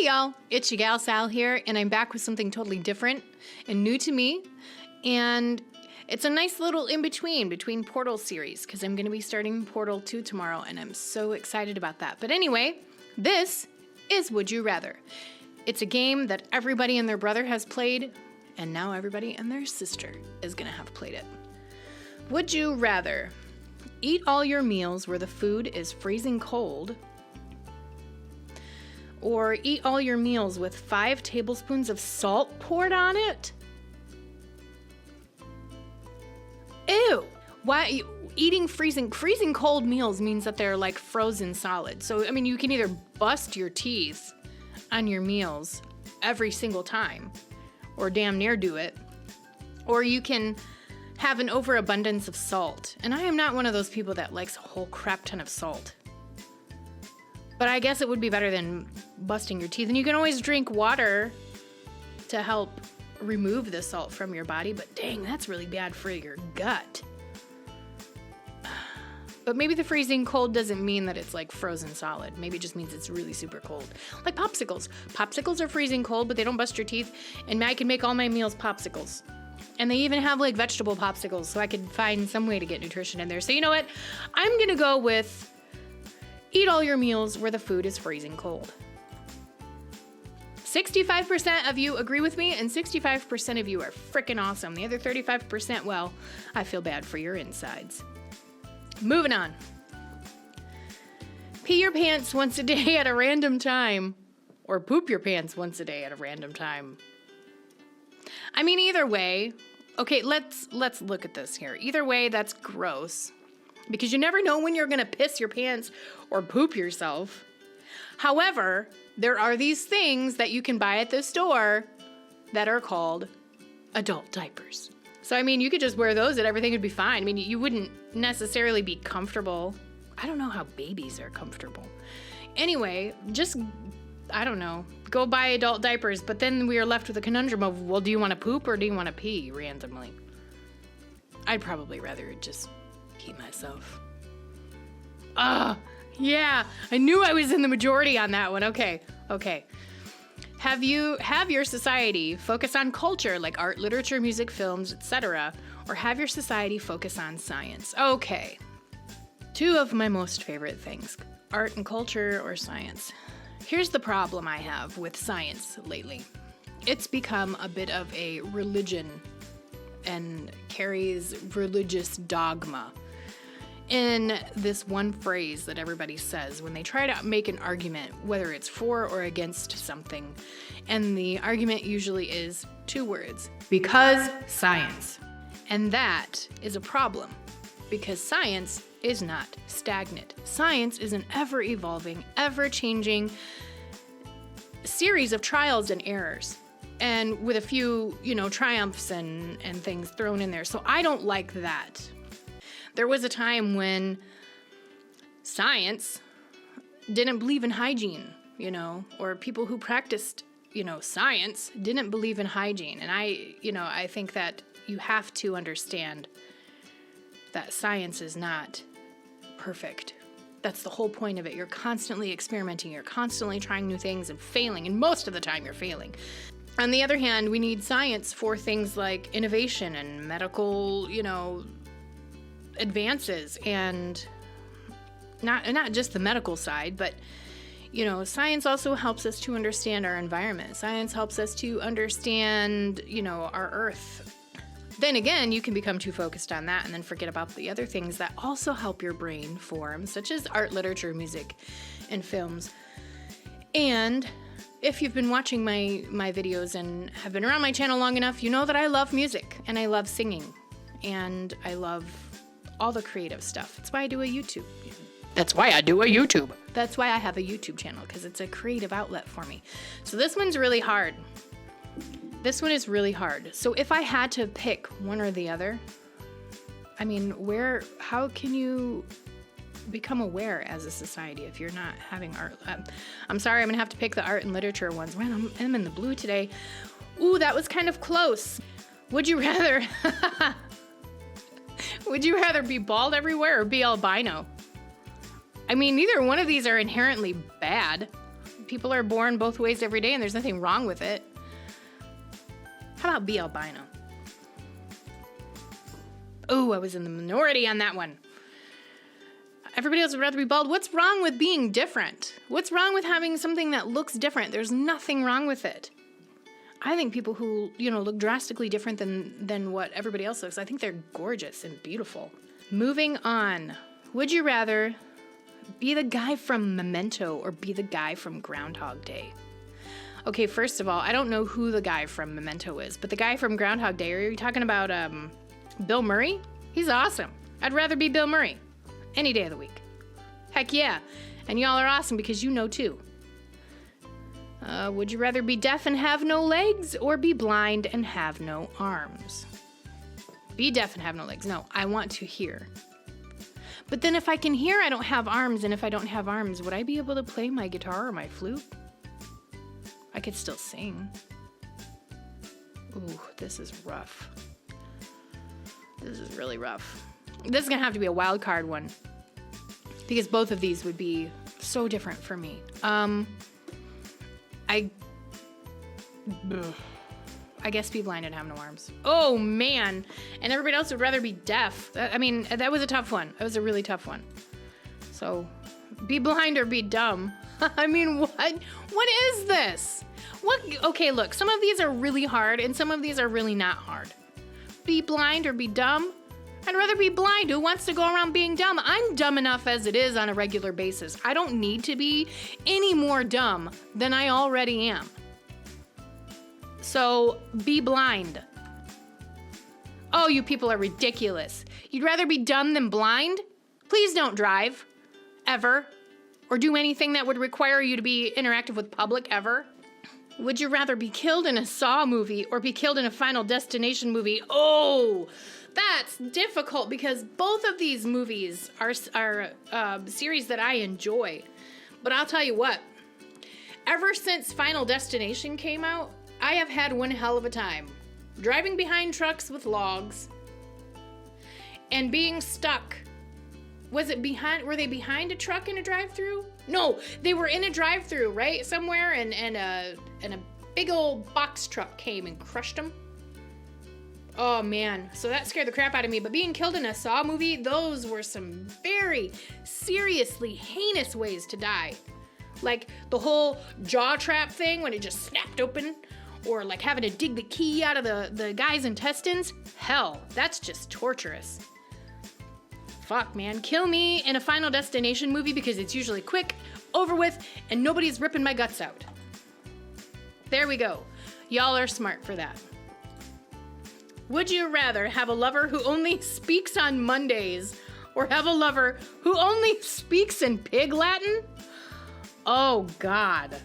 Hey y'all, it's your GalSal here, and I'm back with something totally different and new to me. And it's a nice little between Portal series, because I'm going to be starting Portal 2 tomorrow, and I'm so excited about that. But anyway, this is Would You Rather. It's a game that everybody and their brother has played, and now everybody and their sister is going to have played it. Would you rather eat all your meals where the food is freezing cold, or eat all your meals with 5 tablespoons of salt poured on it? Ew! Why eating freezing cold meals means that they're like frozen solid. So I mean, you can either bust your teeth on your meals every single time, or damn near do it, or you can have an overabundance of salt. And I am not one of those people that likes a whole crap ton of salt. But I guess it would be better than busting your teeth. And you can always drink water to help remove the salt from your body. But dang, that's really bad for your gut. But maybe the freezing cold doesn't mean that it's like frozen solid. Maybe it just means it's really super cold. Like popsicles. Popsicles are freezing cold, but they don't bust your teeth. And I can make all my meals popsicles. And they even have like vegetable popsicles, so I could find some way to get nutrition in there. So you know what? I'm going to go with eat all your meals where the food is freezing cold. 65% of you agree with me, and 65% of you are freaking awesome. The other 35%, well, I feel bad for your insides. Moving on. Pee your pants once a day at a random time, or poop your pants once a day at a random time. I mean, either way, okay, let's look at this here. Either way, that's gross, because you never know when you're going to piss your pants or poop yourself. However, there are these things that you can buy at the store that are called adult diapers. So, I mean, you could just wear those and everything would be fine. I mean, you wouldn't necessarily be comfortable. I don't know how babies are comfortable. Anyway, just, I don't know, go buy adult diapers. But then we are left with a conundrum of, well, do you want to poop or do you want to pee randomly? I'd probably rather just keep myself. Yeah, I knew I was in the majority on that one. Okay. Have your society focus on culture like art, literature, music, films, etc., or have your society focus on science? Okay. 2 of my most favorite things, art and culture or science. Here's the problem I have with science lately. It's become a bit of a religion and carries religious dogma in this one phrase that everybody says when they try to make an argument, whether it's for or against something. And the argument usually is 2 words: because science. And that is a problem, because science is not stagnant. Science is an ever-evolving, ever-changing series of trials and errors, and with a few, triumphs and things thrown in there. So I don't like that. There was a time when science didn't believe in hygiene, or people who practiced, science didn't believe in hygiene. And I think that you have to understand that science is not perfect. That's the whole point of it. You're constantly experimenting. You're constantly trying new things and failing. And most of the time you're failing. On the other hand, we need science for things like innovation and medical, advances, and not just the medical side, but science also helps us to understand our environment. Science helps us to understand our earth. Then again, you can become too focused on that and then forget about the other things that also help your brain form, such as art, literature, music, and films. And if you've been watching my videos and have been around my channel long enough, you know that I love music and I love singing and I love all the creative stuff. That's why I do a YouTube. That's why I have a YouTube channel, because it's a creative outlet for me. So this one's really hard. This one is really hard. So if I had to pick one or the other, I mean, how can you become aware as a society if you're not having art? I'm sorry, I'm gonna have to pick the art and literature ones. Man, I'm in the blue today. Ooh, that was kind of close. Would you rather be bald everywhere or be albino? I mean, neither one of these are inherently bad. People are born both ways every day, and there's nothing wrong with it. How about be albino? Oh, I was in the minority on that one. Everybody else would rather be bald. What's wrong with being different? What's wrong with having something that looks different? There's nothing wrong with it. I think people who, look drastically different than what everybody else looks, I think they're gorgeous and beautiful. Moving on. Would you rather be the guy from Memento or be the guy from Groundhog Day? Okay, first of all, I don't know who the guy from Memento is, but the guy from Groundhog Day, are you talking about Bill Murray? He's awesome. I'd rather be Bill Murray any day of the week. Heck yeah. And y'all are awesome because you know too. Would you rather be deaf and have no legs or be blind and have no arms? Be deaf and have no legs. No, I want to hear. But then if I can hear, I don't have arms, and if I don't have arms, would I be able to play my guitar or my flute? I could still sing. Ooh, this is rough. This is really rough. This is going to have to be a wild card one, because both of these would be so different for me. I guess be blind and have no arms. Oh, man. And everybody else would rather be deaf. I mean, that was a tough one. That was a really tough one. So, be blind or be dumb. I mean, what? What is this? What? Okay, look, some of these are really hard and some of these are really not hard. Be blind or be dumb? I'd rather be blind. Who wants to go around being dumb? I'm dumb enough as it is on a regular basis. I don't need to be any more dumb than I already am. So, be blind. Oh, you people are ridiculous. You'd rather be dumb than blind? Please don't drive. Ever. Or do anything that would require you to be interactive with public ever. Would you rather be killed in a Saw movie or be killed in a Final Destination movie? Oh, that's difficult because both of these movies are series that I enjoy. But I'll tell you what. Ever since Final Destination came out, I have had one hell of a time driving behind trucks with logs and being stuck. Were they behind a truck in a drive-thru? No, they were in a drive-thru, right? Somewhere, and a big old box truck came and crushed them. Oh man, so that scared the crap out of me. But being killed in a Saw movie, those were some very seriously heinous ways to die. Like the whole jaw trap thing when it just snapped open. Or like having to dig the key out of the guy's intestines. Hell, that's just torturous. Fuck, man. Kill me in a Final Destination movie because it's usually quick, over with, and nobody's ripping my guts out. There we go. Y'all are smart for that. Would you rather have a lover who only speaks on Mondays or have a lover who only speaks in Pig Latin? Oh, God.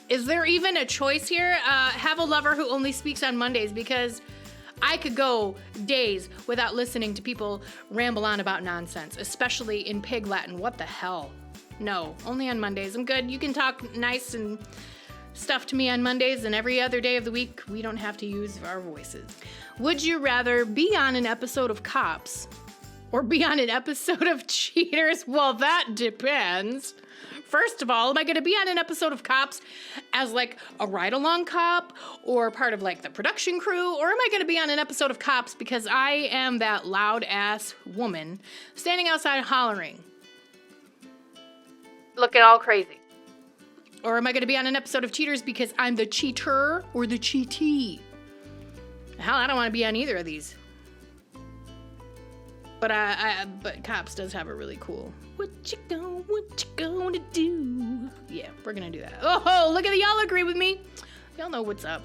Is there even a choice here? Have a lover who only speaks on Mondays, because I could go days without listening to people ramble on about nonsense, especially in Pig Latin. What the hell? No, only on Mondays. I'm good. You can talk nice and stuff to me on Mondays, and every other day of the week, we don't have to use our voices. Would you rather be on an episode of Cops or be on an episode of Cheaters? Well, that depends. First of all, am I going to be on an episode of Cops as like a ride-along cop or part of like the production crew? Or am I going to be on an episode of Cops because I am that loud-ass woman standing outside hollering, looking all crazy? Or am I going to be on an episode of Cheaters because I'm the cheater or the cheatee? Hell, I don't want to be on either of these. But but Cops does have a really cool, what you gonna do? Yeah, we're gonna do that. Oh, look at it, y'all agree with me. Y'all know what's up.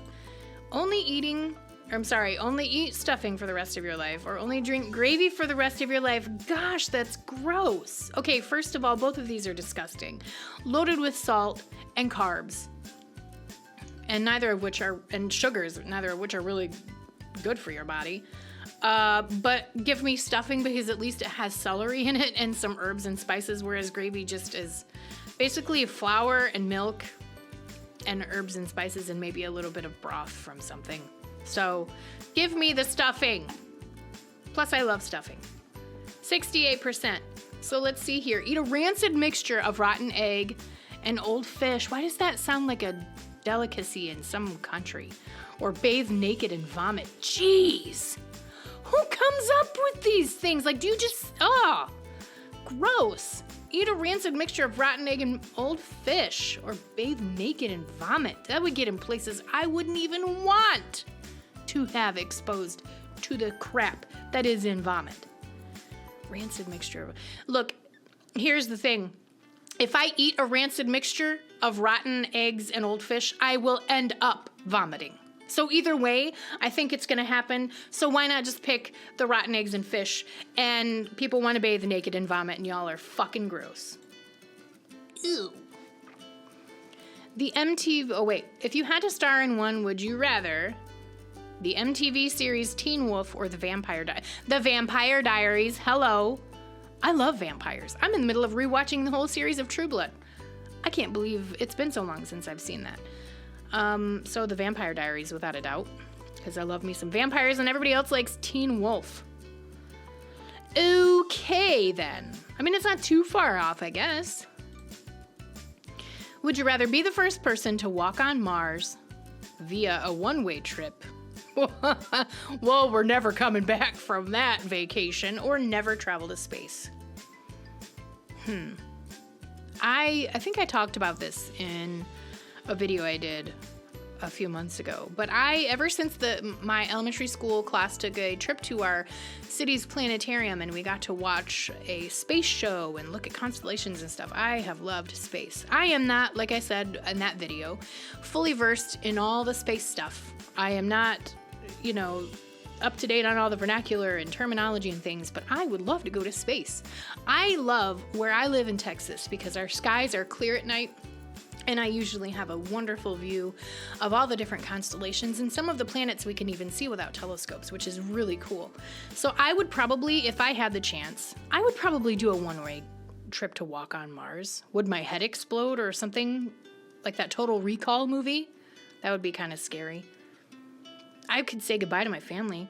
Only eat stuffing for the rest of your life, or only drink gravy for the rest of your life. Gosh, that's gross. Okay, first of all, both of these are disgusting. Loaded with salt and carbs. And sugars, neither of which are really good for your body. But give me stuffing because at least it has celery in it and some herbs and spices, whereas gravy just is basically flour and milk and herbs and spices and maybe a little bit of broth from something. So give me the stuffing. Plus, I love stuffing. 68%. So let's see here. Eat a rancid mixture of rotten egg and old fish. Why does that sound like a delicacy in some country? Or bathe naked and vomit. Jeez. Who comes up with these things? Like, do you just, gross. Eat a rancid mixture of rotten egg and old fish, or bathe naked and vomit. That would get in places I wouldn't even want to have exposed to the crap that is in vomit. Rancid mixture. Look, here's the thing. If I eat a rancid mixture of rotten eggs and old fish, I will end up vomiting. So either way, I think it's going to happen. So why not just pick the rotten eggs and fish? And people want to bathe naked and vomit, and y'all are fucking gross. Ew. The MTV... Oh, wait. If you had to star in one, would you rather the MTV series Teen Wolf or The Vampire Diaries? Hello. I love vampires. I'm in the middle of rewatching the whole series of True Blood. I can't believe it's been so long since I've seen that. So The Vampire Diaries, without a doubt, because I love me some vampires and everybody else likes Teen Wolf. Okay, then. I mean, it's not too far off, I guess. Would you rather be the first person to walk on Mars via a one-way trip? Well, we're never coming back from that vacation, or never travel to space? I think I talked about this in a video I did a few months ago, but ever since my elementary school class took a trip to our city's planetarium and we got to watch a space show and look at constellations and stuff, I have loved space. I am not, like I said in that video, fully versed in all the space stuff. I am not, up to date on all the vernacular and terminology and things, but I would love to go to space. I love where I live in Texas because our skies are clear at night. And I usually have a wonderful view of all the different constellations and some of the planets we can even see without telescopes, which is really cool. So I would probably, if I had the chance, I would probably do a one-way trip to walk on Mars. Would my head explode or something like that Total Recall movie? That would be kind of scary. I could say goodbye to my family,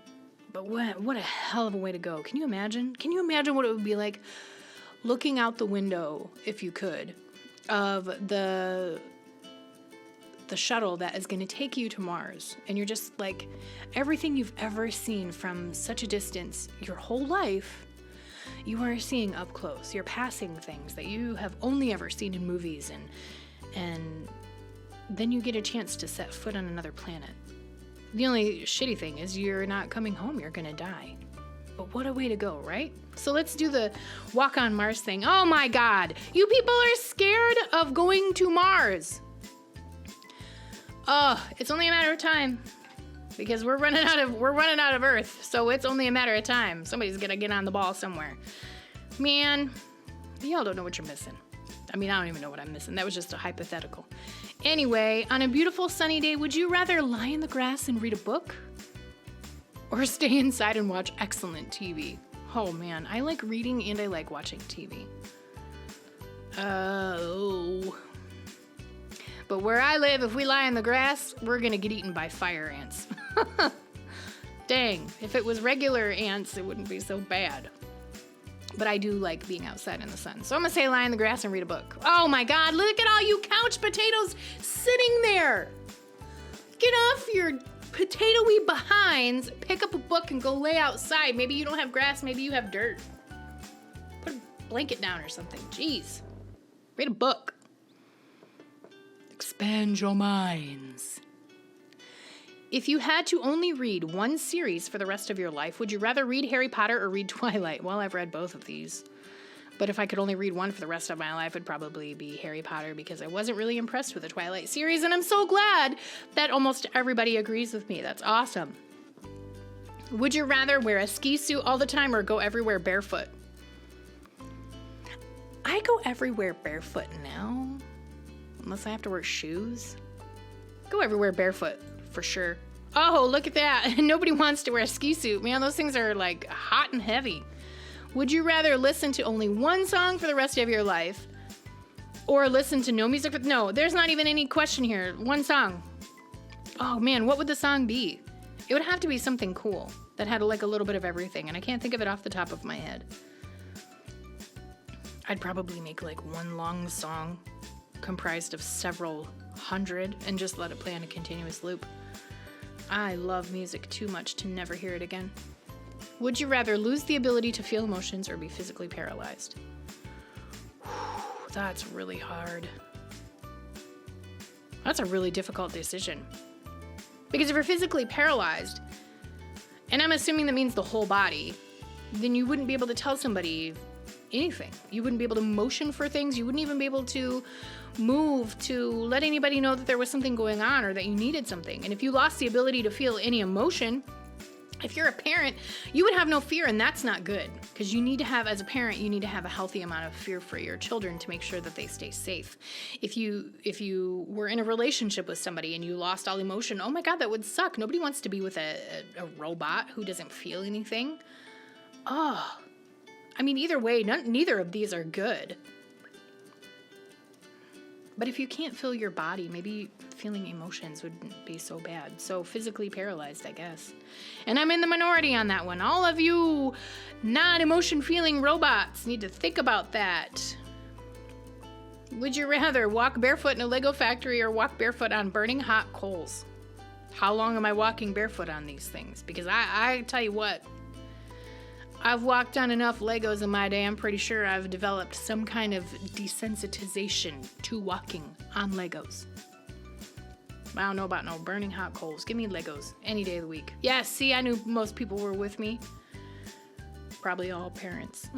but what a hell of a way to go. Can you imagine? Can you imagine what it would be like looking out the window, if you could, of the shuttle that is going to take you to Mars, and you're just like, everything you've ever seen from such a distance your whole life, you are seeing up close. You're passing things that you have only ever seen in movies, and then you get a chance to set foot on another planet. The only shitty thing is you're not coming home. You're going to die. But what a way to go, right? So let's do the walk on Mars thing. Oh my God, you people are scared of going to Mars. Oh, it's only a matter of time because we're running out of Earth. So it's only a matter of time. Somebody's gonna get on the ball somewhere. Man, y'all don't know what you're missing. I mean, I don't even know what I'm missing. That was just a hypothetical. Anyway, on a beautiful sunny day, would you rather lie in the grass and read a book? Or stay inside and watch excellent TV? Oh man, I like reading and I like watching TV. Oh. But where I live, if we lie in the grass, we're gonna get eaten by fire ants. Dang, if it was regular ants, it wouldn't be so bad. But I do like being outside in the sun. So I'm gonna say lie in the grass and read a book. Oh my God, look at all you couch potatoes sitting there. Get off your potato-y behinds, pick up a book and go lay outside. Maybe you don't have grass, maybe you have dirt. Put a blanket down or something. Jeez. Read a book. Expand your minds. If you had to only read one series for the rest of your life, would you rather read Harry Potter or read Twilight? Well, I've read both of these. But if I could only read one for the rest of my life, it'd probably be Harry Potter because I wasn't really impressed with the Twilight series, and I'm so glad that almost everybody agrees with me. That's awesome. Would you rather wear a ski suit all the time or go everywhere barefoot? I go everywhere barefoot now, unless I have to wear shoes. Go everywhere barefoot, for sure. Oh, look at that. Nobody wants to wear a ski suit. Man, those things are like hot and heavy. Would you rather listen to only one song for the rest of your life or listen to no music? No, there's not even any question here. One song. Oh man, what would the song be? It would have to be something cool that had like a little bit of everything, and I can't think of it off the top of my head. I'd probably make like one long song comprised of several hundred and just let it play on a continuous loop. I love music too much to never hear it again. Would you rather lose the ability to feel emotions or be physically paralyzed? That's really hard. That's a really difficult decision. Because if you're physically paralyzed, and I'm assuming that means the whole body, then you wouldn't be able to tell somebody anything. You wouldn't be able to motion for things. You wouldn't even be able to move to let anybody know that there was something going on or that you needed something. And if you lost the ability to feel any emotion, if you're a parent, you would have no fear, and that's not good. Because you need to have, as a parent, you need to have a healthy amount of fear for your children to make sure that they stay safe. If you were in a relationship with somebody and you lost all emotion, oh my God, that would suck. Nobody wants to be with a robot who doesn't feel anything. Oh, I mean, either way, neither of these are good. But if you can't feel your body, maybe feeling emotions wouldn't be so bad. So physically paralyzed, I guess. And I'm in the minority on that one. All of you non-emotion feeling robots need to think about that. Would you rather walk barefoot in a Lego factory or walk barefoot on burning hot coals? How long am I walking barefoot on these things? Because I tell you what, I've walked on enough Legos in my day, I'm pretty sure I've developed some kind of desensitization to walking on Legos. I don't know about no burning hot coals. Give me Legos any day of the week. Yeah, see, I knew most people were with me. Probably all parents.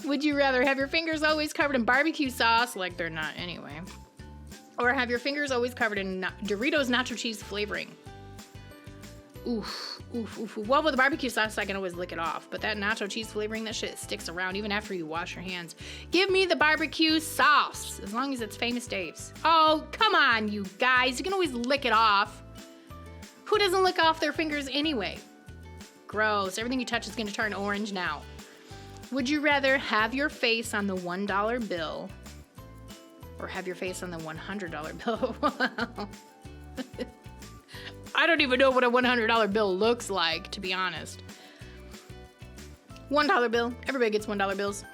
Would you rather have your fingers always covered in barbecue sauce, like they're not anyway, or have your fingers always covered in Doritos nacho cheese flavoring? Oof, oof, oof. Well, with the barbecue sauce, I can always lick it off. But that nacho cheese flavoring, that shit sticks around even after you wash your hands. Give me the barbecue sauce, as long as it's Famous Dave's. Oh, come on, you guys. You can always lick it off. Who doesn't lick off their fingers anyway? Gross. Everything you touch is going to turn orange now. Would you rather have your face on the $1 bill or have your face on the $100 bill? Wow. I don't even know what a $100 bill looks like, to be honest. $1 bill. Everybody gets $1 bills.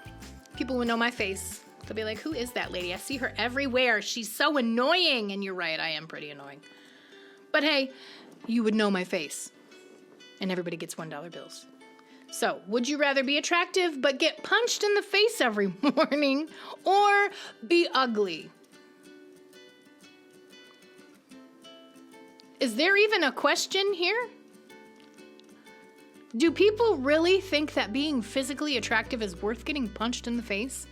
People would know my face. They'll be like, who is that lady? I see her everywhere. She's so annoying. And you're right, I am pretty annoying. But hey, you would know my face. And everybody gets $1 bills. So, would you rather be attractive but get punched in the face every morning or be ugly? Is there even a question here? Do people really think that being physically attractive is worth getting punched in the face?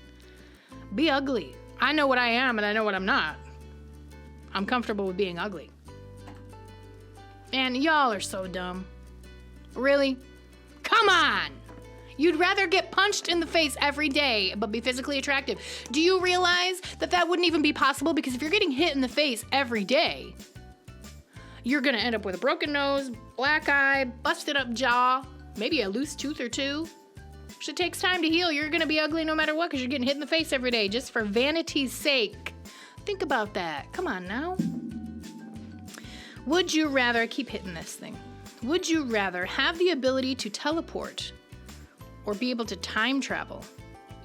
Be ugly. I know what I am and I know what I'm not. I'm comfortable with being ugly. And y'all are so dumb. Really? Come on! You'd rather get punched in the face every day but be physically attractive. Do you realize that that wouldn't even be possible? Because if you're getting hit in the face every day, you're gonna end up with a broken nose, black eye, busted up jaw, maybe a loose tooth or two. If it takes time to heal, you're gonna be ugly no matter what because you're getting hit in the face every day just for vanity's sake. Think about that. Come on now. Would you rather, I keep hitting this thing. Would you rather have the ability to teleport or be able to time travel?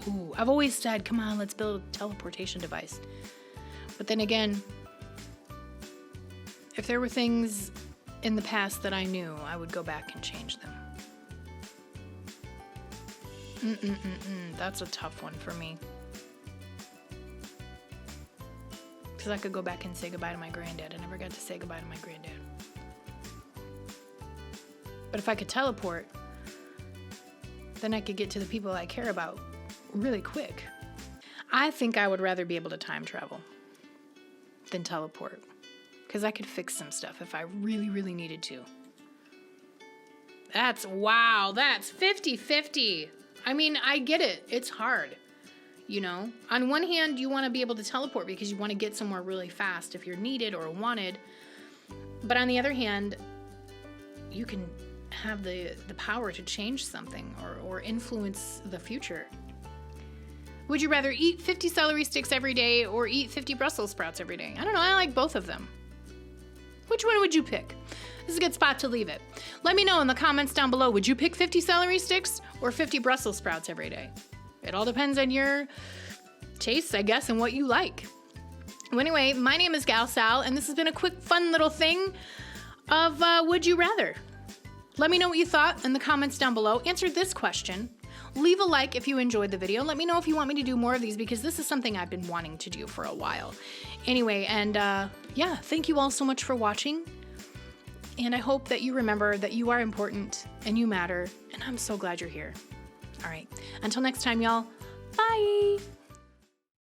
Ooh, I've always said, come on, let's build a teleportation device. But then again, if there were things in the past that I knew, I would go back and change them. That's a tough one for me. Because I could go back and say goodbye to my granddad. I never got to say goodbye to my granddad. But if I could teleport, then I could get to the people I care about really quick. I think I would rather be able to time travel than teleport. Because I could fix some stuff if I really, really needed to. That's 50-50. I mean, I get it. It's hard. You know, on one hand, you want to be able to teleport because you want to get somewhere really fast if you're needed or wanted. But on the other hand, you can have the power to change something or influence the future. Would you rather eat 50 celery sticks every day or eat 50 Brussels sprouts every day? I don't know. I like both of them. Which one would you pick? This is a good spot to leave it. Let me know in the comments down below. Would you pick 50 celery sticks or 50 Brussels sprouts every day? It all depends on your tastes, I guess, and what you like. Well, anyway, my name is GalSal, and this has been a quick, fun little thing of Would You Rather. Let me know what you thought in the comments down below. Answer this question. Leave a like if you enjoyed the video. Let me know if you want me to do more of these, because this is something I've been wanting to do for a while. Anyway, and yeah, thank you all so much for watching. And I hope that you remember that you are important and you matter. And I'm so glad you're here. All right. Until next time, y'all. Bye.